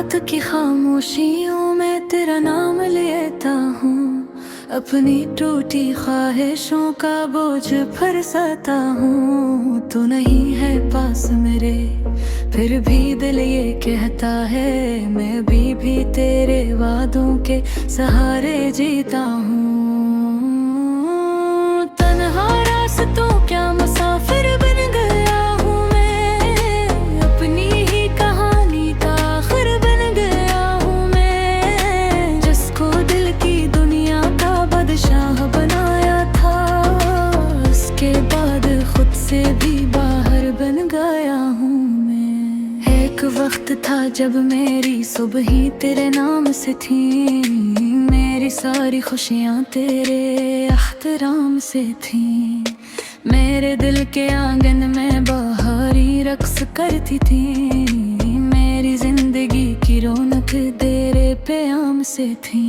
रात की खामोशियों में तेरा नाम लेता हूँ। अपनी टूटी ख्वाहिशों का बोझ फरसाता हूँ। तू नहीं है पास मेरे, फिर भी दिल ये कहता है मैं भी तेरे वादों के सहारे जीता हूँ। तन्हा रास्तों क्या मुसाफिर बन गया हूँ मैं, अपनी ही कहानी का आखिर बन गया हूँ मैं। जिसको दिल की दुनिया का बादशाह बनाया था, उसके बाद खुद से भी बाहर बन गया हूँ मैं। एक वक्त था जब मेरी सुबह ही तेरे नाम से थी, मेरी सारी खुशियाँ तेरे एहतराम से थी। मेरे दिल के आंगन में बहारी रक्स करती थी, मेरी जिंदगी की रौनक तेरे प्याम से थी।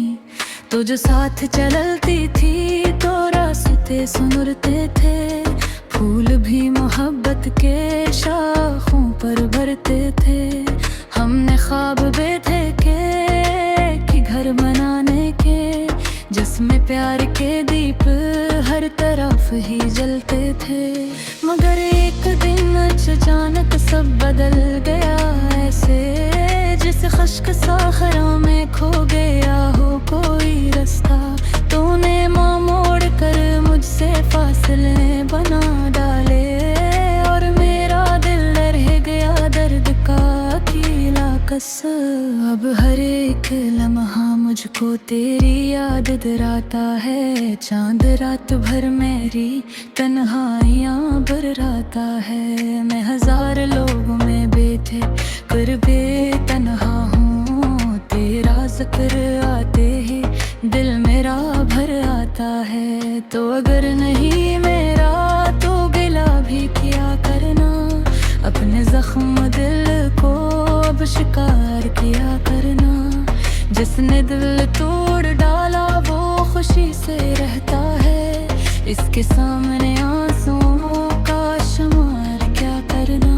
तो जो साथ चलती थी तो रास्ते सुनरते थे, फूल भी मोहब्बत के शाखों पर भरते थे। हमने ख्वाब बेथे कि घर बनाने के, जिसमें प्यार के दीप हर तरफ ही जलते थे। मगर एक दिन अचानक सब बदल गया ऐसे, जिस खश्क साखरा में खो गया हो कोई रास्ता। तूने मुँह मोड़ कर मुझसे फासले बना डाले, और मेरा दिल रह गया दर्द का अकेला कस। अब हर एक लम्हा मुझको तेरी याद दिलाता है, चांद रात भर मेरी तन्हाइयाँ बरराता है। मैं हजार लोगों में बैठे कर बेतन्हा हूँ, तेरा जिक्र आते ही दिल मेरा भर आता है। तो अगर नहीं मेरा तो गिला भी किया करना, अपने जख्म दिल को अब शिकार किया करना। जिसने दिल तोड़ डाला वो खुशी से रहता है, इसके सामने आंसुओं का शुमार क्या करना।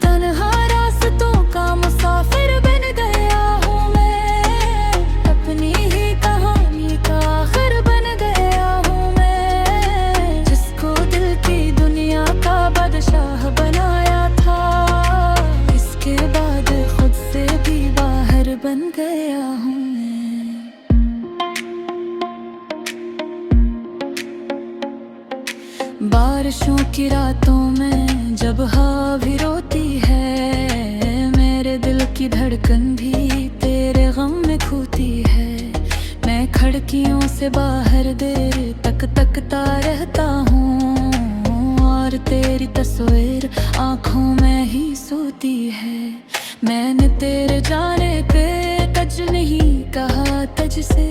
तन्हा रास्तों का मुसाफिर बन गया हूँ मैं, अपनी ही कहानी का आखिर बन गया हूँ मैं। जिसको दिल की दुनिया का बादशाह बनाया था, इसके बाद खुद से भी बाहर बन गया हूँ मैं। बारिशों की रातों में जब हवा भी रोती है, मेरे दिल की धड़कन भी तेरे गम में खोती है। मैं खिड़कियों से बाहर देर तक तकता रहता हूँ, और तेरी तस्वीर आँखों में ही सोती है। मैंने तेरे जाने पे तज नहीं कहा तुझसे,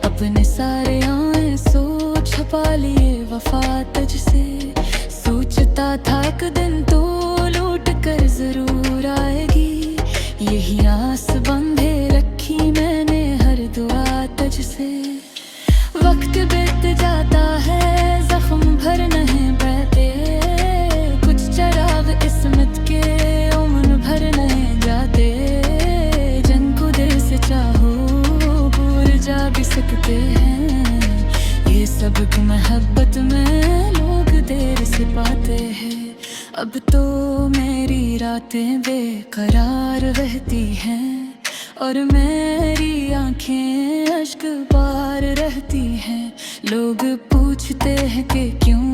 अपने सारे आंसू छुपा लिए वफा तुझसे। सोचता था एक दिन तो लौट कर जरूर आएगी, यही आस बंधे रखी मैंने हर दुआ तुझसे। वक्त बीत जाता है जख्म भर नहीं पाते, कुछ चराग किस्मत के उम्र भर नहीं जाते। जिनको दिल से चाहो भूल जा भी सकते हैं, ये सबक मोहब्बत में लोग देर से पाते हैं। अब तो मेरी रातें बेकरार रहती हैं, और मेरी आंखें अश्क बार रहती हैं। लोग पूछते हैं कि क्यों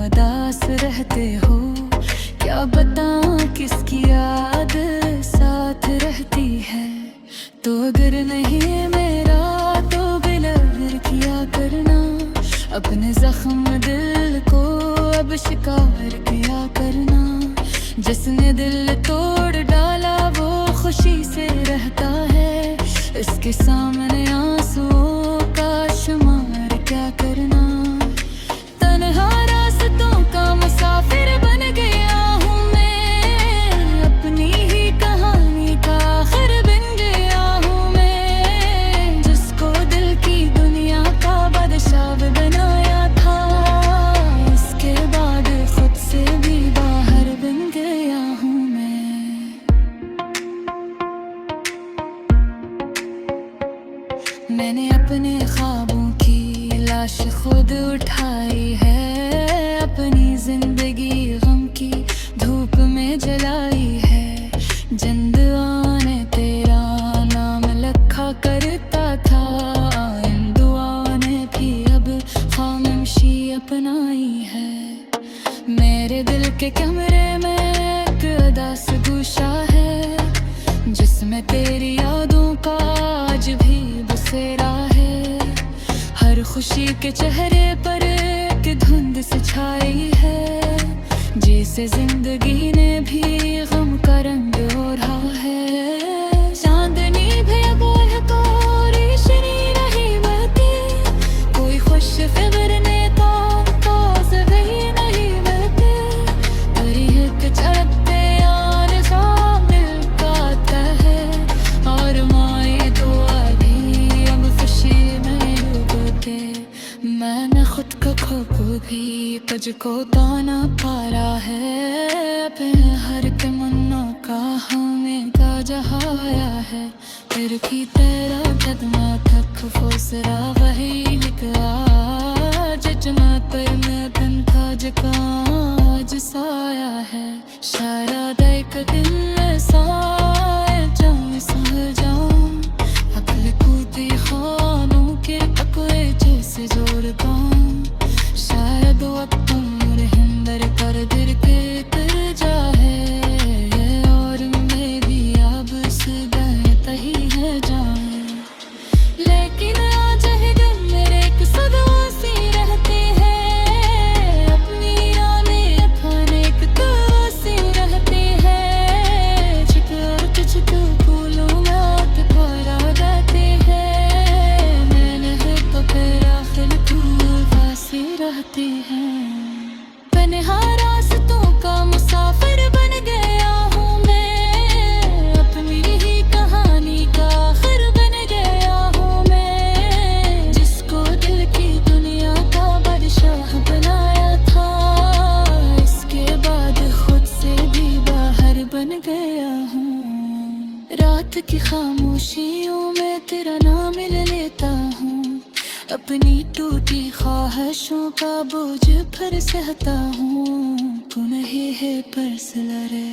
उदास रहते हो, क्या बताऊं किसकी याद साथ रहती है। तो अगर नहीं मेरा तो बिलवर किया करना, अपने जख्म दिल को अब शिकार किया करना। जिसने दिल तोड़ डाला वो खुशी से रहता है, इसके सामने आंसुओं का शुमार क्या करना। तन्हा रास्तों का मुसाफिर मैंने अपने ख्वाबों की लाश खुद उठाई है, अपनी जिंदगी गम की धूप में जलाई है। जिंदगा ने तेरा नाम लिखा करता था, इन दुआओं ने भी अब खामोशी अपनाई है। मेरे दिल के कमरे में एक उदास गुस्सा है, जिसमें तेरी यादों का आज भी बसेरा है। हर खुशी के चेहरे पर एक धुंध सी छाई है, जिसे जिंदगी ने भी गम का रंग ओढ़ा है। चांदनी भी बोल तो रोशनी नहीं बहती, कोई खुश खबर ने तो सही नहीं बहती। तेरी एक चलते यार सामने आता है, और माए दुआ भी अब खुशी में डूबते। मैंने खुद को खो भी तुझको ताना पारा है, अपने हर तमन्ना का हमें का जहाया है। फिर भी तेरा कदमा तक फोसरा वही निकला, जितना पर मैं तन था आज साया है। शायद एक दिन में साए जाऊं सह जाऊं, अकल कूदी खानों के पकड़े जैसे जोड़ता हूं। शायद वक्त उम्र हिंदर कर दिल के तर जाए, और मेरी अब सुबह ही है जाए। लेकिन आज ही दिन मेरे एक सदमा सी रहती है, अपनी यादें अफाने एक तो सी रहती है। छिपकर तुझको फूलों में आग भरा जाती है, मैंने है तो फिर आखिर तू वासी रहती है। तन्हा रास्तों का मुसाफिर बन गया हूँ मैं, अपनी ही कहानी का आखिर बन गया हूँ मैं। जिसको दिल की दुनिया का बादशाह बनाया था, इसके बाद खुद से भी बाहर बन गया हूँ। रात की खामोशियों में तेरा नाम ले लेता हूँ, अपनी टूटी ख्वाहिशों का बोझ फिर सहता हूँ। तू नहीं है पर सिला रे।